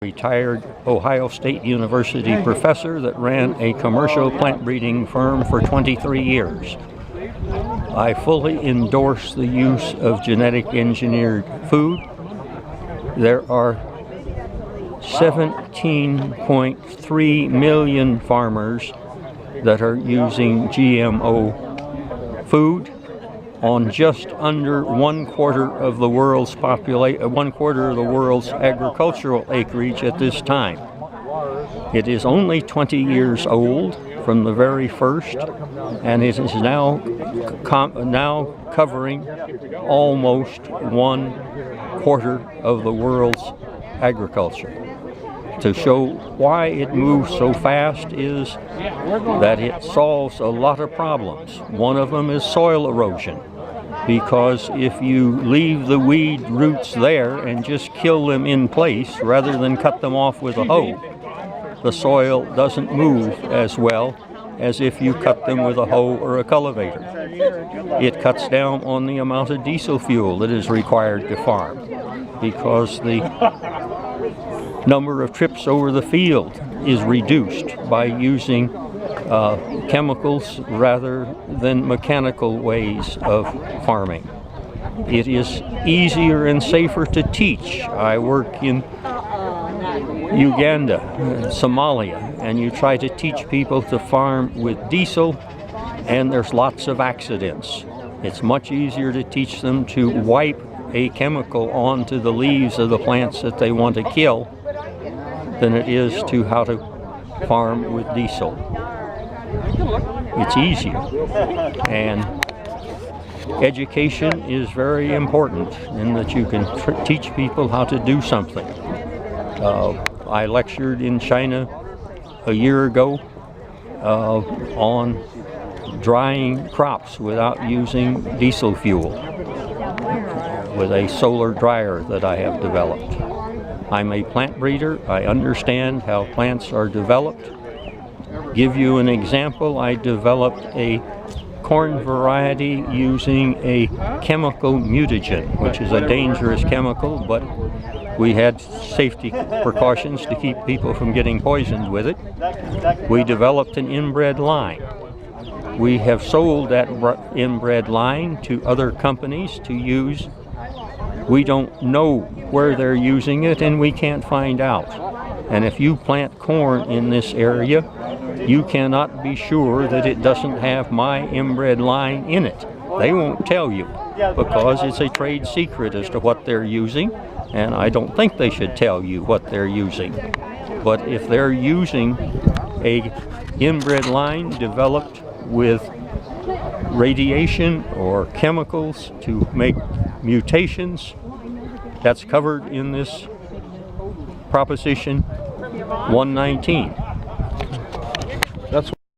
Retired Ohio State University professor that ran a commercial plant breeding firm for 23 years. I fully endorse the use of genetic engineered food. There are 17.3 million farmers that are using GMO food on just under 1/4 of the world's agricultural acreage at this time. It is only 20 years old from the very first, and it is now covering almost 1/4 of the world's agriculture. To show why it moves so fast is that it solves a lot of problems. One of them is soil erosion, because if you leave the weed roots there and just kill them in place rather than cut them off with a hoe, the soil doesn't move as well as if you cut them with a hoe or a cultivator. It cuts down on the amount of diesel fuel that is required to farm, because the number of trips over the field is reduced by using chemicals rather than mechanical ways of farming. It is easier and safer to teach. I work in Uganda, Somalia, and you try to teach people to farm with diesel, and there's lots of accidents. It's much easier to teach them to wipe a chemical onto the leaves of the plants that they want to kill than it is to how to farm with diesel. It's easier, and education is very important in that you can teach people how to do something. I lectured in China a year ago on drying crops without using diesel fuel with a solar dryer that I have developed. I'm a plant breeder. I understand how plants are developed. Give you an example, I developed a corn variety using a chemical mutagen, which is a dangerous chemical, but we had safety precautions to keep people from getting poisoned with it. We developed an inbred line. We have sold that inbred line to other companies to use. We don't know where they're using it, and we can't find out. And if you plant corn in this area, you cannot be sure that it doesn't have my inbred line in it. They won't tell you, because it's a trade secret as to what they're using, and I don't think they should tell you what they're using. But if they're using a inbred line developed with radiation or chemicals to make mutations, that's covered in this Proposition 119.